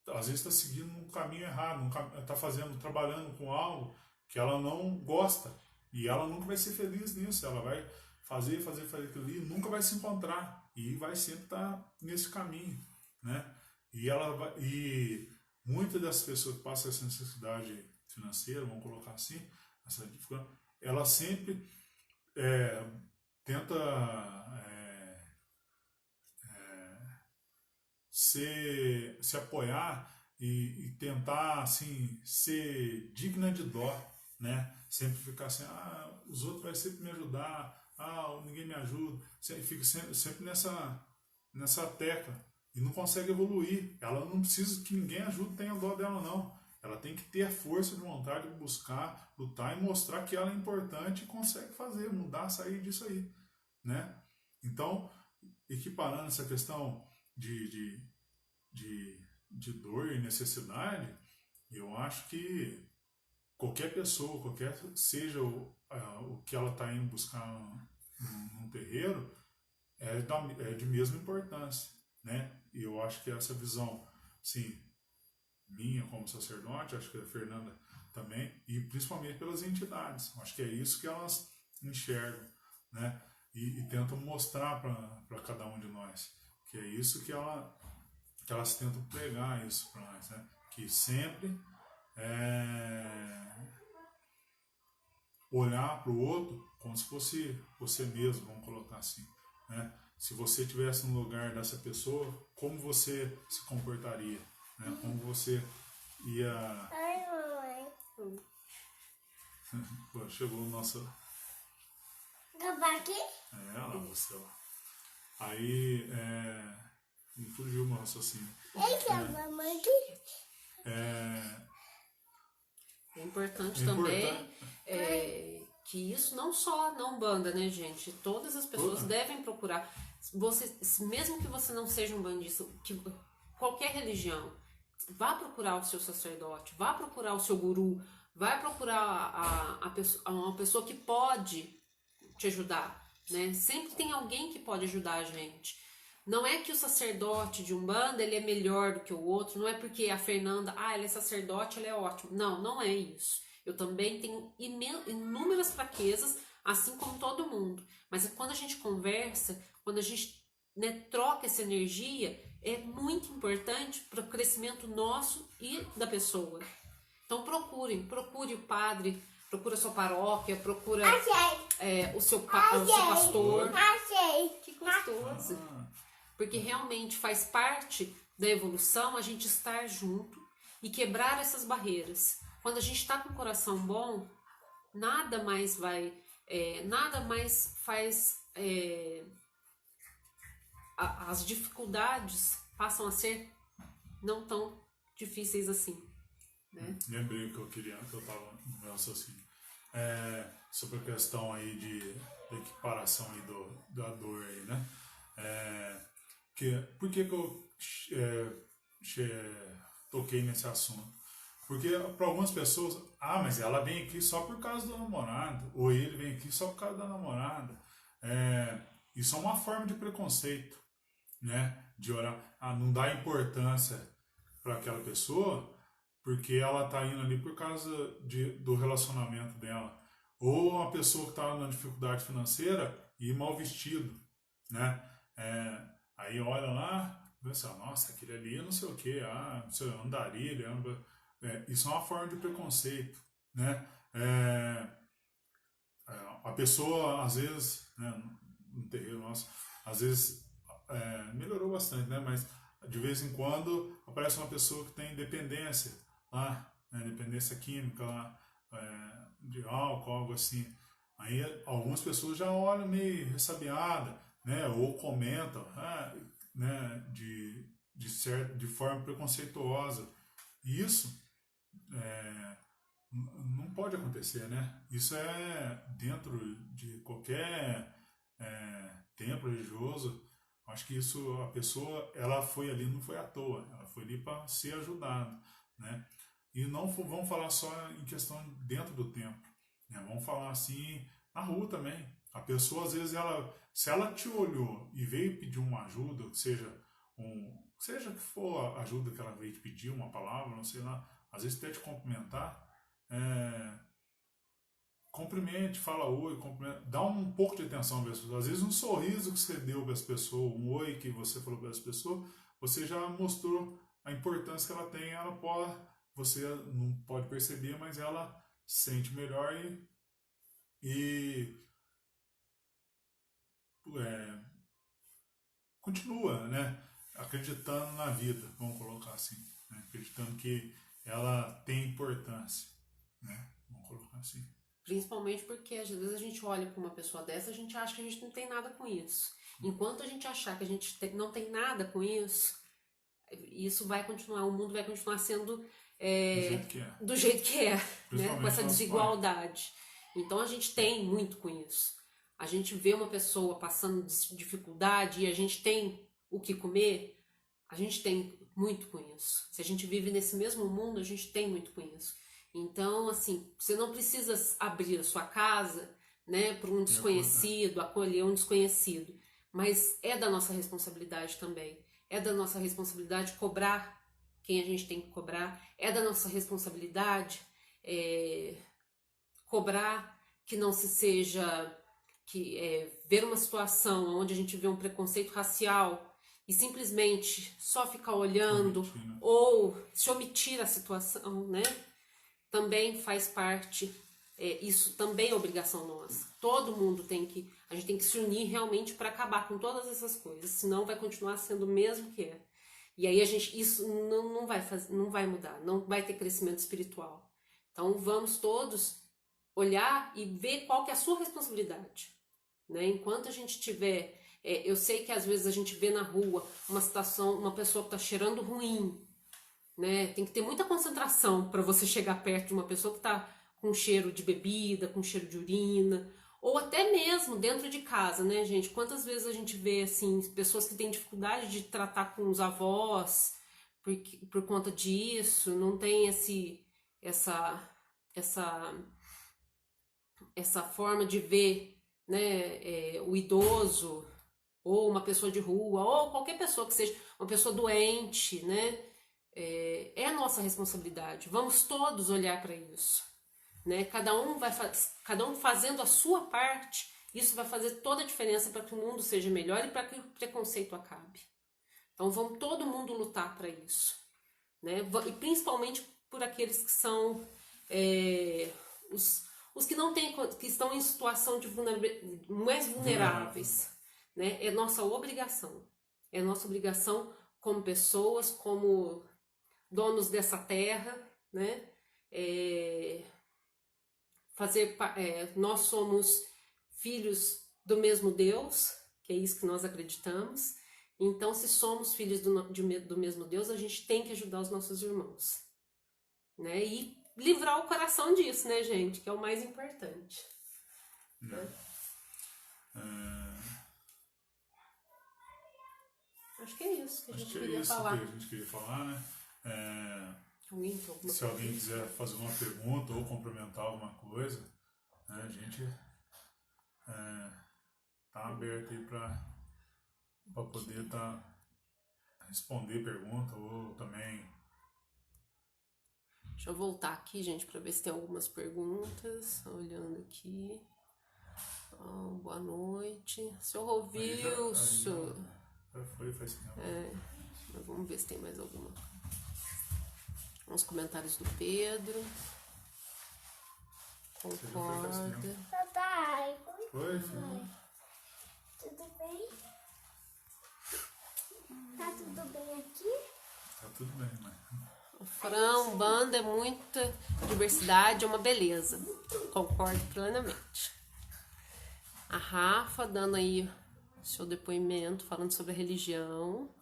às vezes está seguindo um caminho errado, está trabalhando com algo que ela não gosta, e ela nunca vai ser feliz nisso. Ela vai fazer aquilo ali, nunca vai se encontrar, e vai sempre estar nesse caminho, né? E muitas das pessoas que passam essa necessidade financeira, vamos colocar assim, essa dificuldade, ela sempre tenta se apoiar e tentar assim ser digna de dó, né? Sempre ficar assim, os outros vão sempre me ajudar, ninguém me ajuda, fica sempre nessa tecla e não consegue evoluir. Ela não precisa que ninguém ajude, tenha dó dela, não. Ela tem que ter a força de vontade de buscar, lutar e mostrar que ela é importante e consegue fazer, mudar, sair disso aí, né? Então, equiparando essa questão de dor e necessidade, eu acho que qualquer pessoa, seja o que ela está indo buscar num terreiro, é de mesma importância, né? E eu acho que essa visão, sim, minha como sacerdote, acho que a Fernanda também, e principalmente pelas entidades, acho que é isso que elas enxergam, né? E tentam mostrar para cada um de nós, que é isso que elas tentam pregar isso para nós, né? Que sempre olhar para o outro como se fosse você mesmo, vamos colocar assim, né? Se você estivesse no lugar dessa pessoa, como você se comportaria, né? Como você ia... Ai, mamãe. Pô, chegou o nosso... Acabar aqui? Lá você, ó. Aí, me fugiu o meu raciocínio. Mamãe. É importante também que isso não só na Umbanda, né, gente? Todas as pessoas devem procurar. Mesmo que você não seja um bandista, qualquer religião, vá procurar o seu sacerdote, vá procurar o seu guru, vai procurar uma pessoa que pode te ajudar, né? Sempre tem alguém que pode ajudar a gente. Não é que o sacerdote de Umbanda ele é melhor do que o outro, não é porque a Fernanda, ela é sacerdote, ela é ótima. Não é isso. Eu também tenho inúmeras fraquezas, assim como todo mundo. Mas quando a gente conversa, quando a gente, né, troca essa energia, é muito importante para o crescimento nosso e da pessoa. Então procure o padre, procure a sua paróquia, procura o seu pastor. Que gostoso. Porque realmente faz parte da evolução a gente estar junto e quebrar essas barreiras. Quando a gente está com o coração bom, nada mais faz... as dificuldades passam a ser não tão difíceis assim, né? Lembrei que eu estava no meu raciocínio. Sobre a questão aí da equiparação aí da dor aí, né? Por que eu toquei nesse assunto? Porque para algumas pessoas, mas ela vem aqui só por causa do namorado, ou ele vem aqui só por causa da namorada. Isso é uma forma de preconceito, né? de olhar, não dar importância para aquela pessoa, porque ela está indo ali por causa do relacionamento dela. Ou uma pessoa que está na dificuldade financeira e mal vestido, né? Aí olha lá, pensa, nossa, aquele ali não sei o que, não sei, andarilho, isso é uma forma de preconceito, né? A pessoa, às vezes, né, no terreiro nosso, às vezes melhorou bastante, né? Mas de vez em quando aparece uma pessoa que tem dependência lá, né? Dependência química lá, de álcool, algo assim. Aí algumas pessoas já olham meio ressabiada, né? Ou comentam, né? De forma preconceituosa. E isso não pode acontecer, né? Isso é dentro de qualquer templo religioso. Acho que isso, a pessoa, ela foi ali, não foi à toa, ela foi ali para ser ajudada, né? E não vamos falar só em questão dentro do templo, né? Vamos falar assim na rua também. A pessoa, às vezes, se ela te olhou e veio pedir uma ajuda, seja que for a ajuda que ela veio te pedir, uma palavra, não sei lá, às vezes até te cumprimentar, cumprimente, fala oi, dá um pouco de atenção para as pessoas. Às vezes um sorriso que você deu para as pessoas, um oi que você falou para as pessoas, você já mostrou a importância que ela tem. Você não pode perceber, mas ela sente melhor e continua, né, acreditando na vida, vamos colocar assim, né, acreditando que ela tem importância, né, vamos colocar assim. Principalmente porque às vezes a gente olha para uma pessoa dessa, a gente acha que a gente não tem nada com isso. Enquanto a gente achar que a gente não tem nada com isso vai continuar, o mundo vai continuar sendo do jeito que é, né? Com essa desigualdade. Então a gente tem muito com isso. A gente vê uma pessoa passando dificuldade e a gente tem o que comer, a gente tem muito com isso. Se a gente vive nesse mesmo mundo, a gente tem muito com isso. Então, assim, você não precisa abrir a sua casa, né, para um desconhecido, acolher um desconhecido. Mas é da nossa responsabilidade também. É da nossa responsabilidade cobrar quem a gente tem que cobrar. É da nossa responsabilidade cobrar que não se seja... ver uma situação onde a gente vê um preconceito racial e simplesmente só ficar olhando ou se omitir a situação, né? Também faz parte, isso também é obrigação nossa. Todo mundo a gente tem que se unir realmente para acabar com todas essas coisas, senão vai continuar sendo o mesmo que é. E aí isso não vai mudar, não vai ter crescimento espiritual. Então vamos todos olhar e ver qual que é a sua responsabilidade, né? Enquanto a gente tiver, eu sei que às vezes a gente vê na rua uma situação, uma pessoa que está cheirando ruim, né? Tem que ter muita concentração para você chegar perto de uma pessoa que está com cheiro de bebida, com cheiro de urina, ou até mesmo dentro de casa, né, gente? Quantas vezes a gente vê assim pessoas que têm dificuldade de tratar com os avós por conta disso, não tem essa forma de ver, né, o idoso ou uma pessoa de rua ou qualquer pessoa que seja uma pessoa doente, né? É a nossa responsabilidade. Vamos todos olhar para isso, né? Cada um fazendo a sua parte, isso vai fazer toda a diferença para que o mundo seja melhor e para que o preconceito acabe. Então vamos todo mundo lutar para isso, né? E principalmente por aqueles que são os que não têm, que estão em situação de mais vulneráveis, né? É nossa obrigação. É nossa obrigação como pessoas, como donos dessa terra, né? Nós somos filhos do mesmo Deus, que é isso que nós acreditamos. Então, se somos filhos do mesmo Deus, a gente tem que ajudar os nossos irmãos, né? E livrar o coração disso, né, gente? Que é o mais importante. Né? Acho que é isso que a gente queria falar. Que a gente queria falar, né? Se alguém quiser fazer uma pergunta ou complementar alguma coisa, né, a gente tá aberto aí para poder estar responder pergunta ou também. Deixa eu voltar aqui, gente, para ver se tem algumas perguntas. Olhando aqui. Boa noite. Senhor Rovilson. Já foi, faz tempo. Mas vamos ver se tem mais alguma. Uns comentários do Pedro. Concorda. Papai, Foi, filho. tudo bem? Tá tudo bem aqui? Tá tudo bem, mãe. Fran, banda é muita diversidade, é uma beleza. Concordo plenamente. A Rafa dando aí seu depoimento, falando sobre a religião.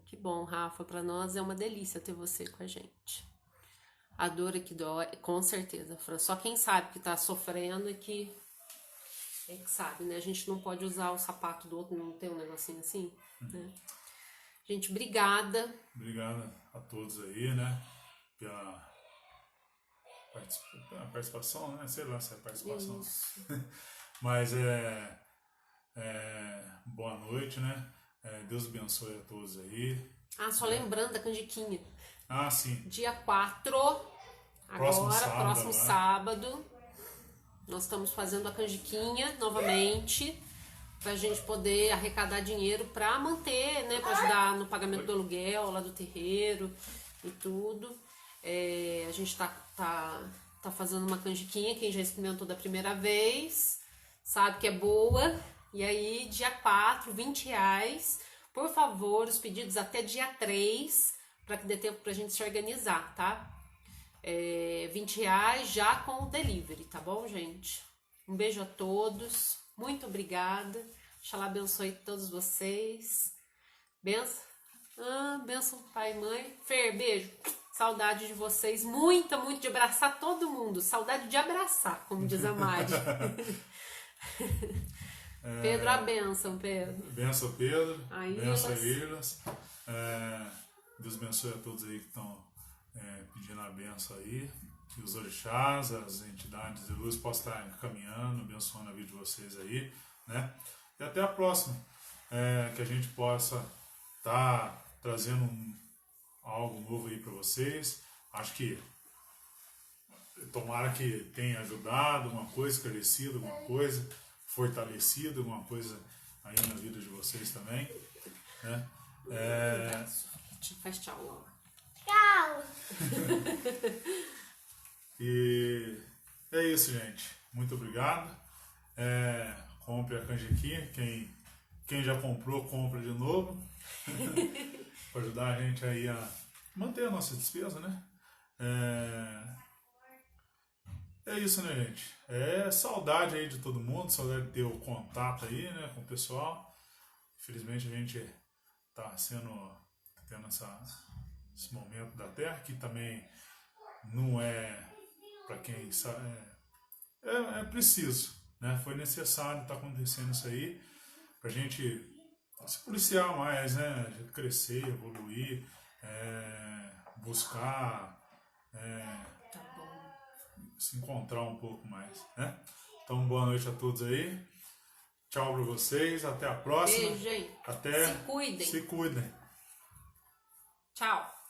Que bom, Rafa, para nós é uma delícia ter você com a gente. A dor é que dói, com certeza, Fran. Só quem sabe que tá sofrendo é que sabe, né? A gente não pode usar o sapato do outro, não tem um negocinho assim, né? Gente, obrigada. Obrigado a todos aí, né? Pela participação, né? Sei lá se é participação. Isso. Mas boa noite, né? Deus abençoe a todos aí. Só lembrando da canjiquinha. Sim. Dia 4, próximo sábado, nós estamos fazendo a canjiquinha novamente, pra gente poder arrecadar dinheiro pra manter, né, pra ajudar no pagamento do aluguel lá do terreiro e tudo. A gente tá fazendo uma canjiquinha, quem já experimentou da primeira vez sabe que é boa. E aí, dia 4, R$20. Por favor, os pedidos até dia 3, para que dê tempo pra gente se organizar, tá? R$20 já com o delivery, tá bom, gente? Um beijo a todos, muito obrigada. Oxalá abençoe todos vocês. Benção. Benção, pai e mãe. Fer, beijo. Saudade de vocês. Muito de abraçar todo mundo. Saudade de abraçar, como diz a Mari. Pedro, a bênção, Pedro. Benção, Pedro. Benção, Ilhas. Ilhas. Deus abençoe a todos aí que estão pedindo a benção aí. Que os orixás, as entidades de luz possam estar caminhando, abençoando a vida de vocês aí, né? E até a próxima. Que a gente possa estar trazendo algo novo aí para vocês. Acho que tomara que tenha ajudado, alguma coisa, esclarecido, alguma coisa, fortalecido, alguma coisa aí na vida de vocês também, né? Faz tchau, Laura. Tchau! E é isso, gente. Muito obrigado. Compre a canjiquinha. Quem já comprou, compra de novo. Para ajudar a gente aí a manter a nossa despesa, né? É isso, né, gente? Saudade aí de todo mundo, saudade de ter o contato aí, né, com o pessoal. Infelizmente a gente tá tendo esse momento da Terra, que também não é para quem sabe, é preciso, né? Foi necessário estar acontecendo isso aí pra gente se policiar mais, né? Crescer, evoluir, buscar Tá bom. se encontrar um pouco mais, né? Então, boa noite a todos aí. Tchau pra vocês, até a próxima. Beijo, gente. Até. Se cuidem. Se cuidem. Tchau.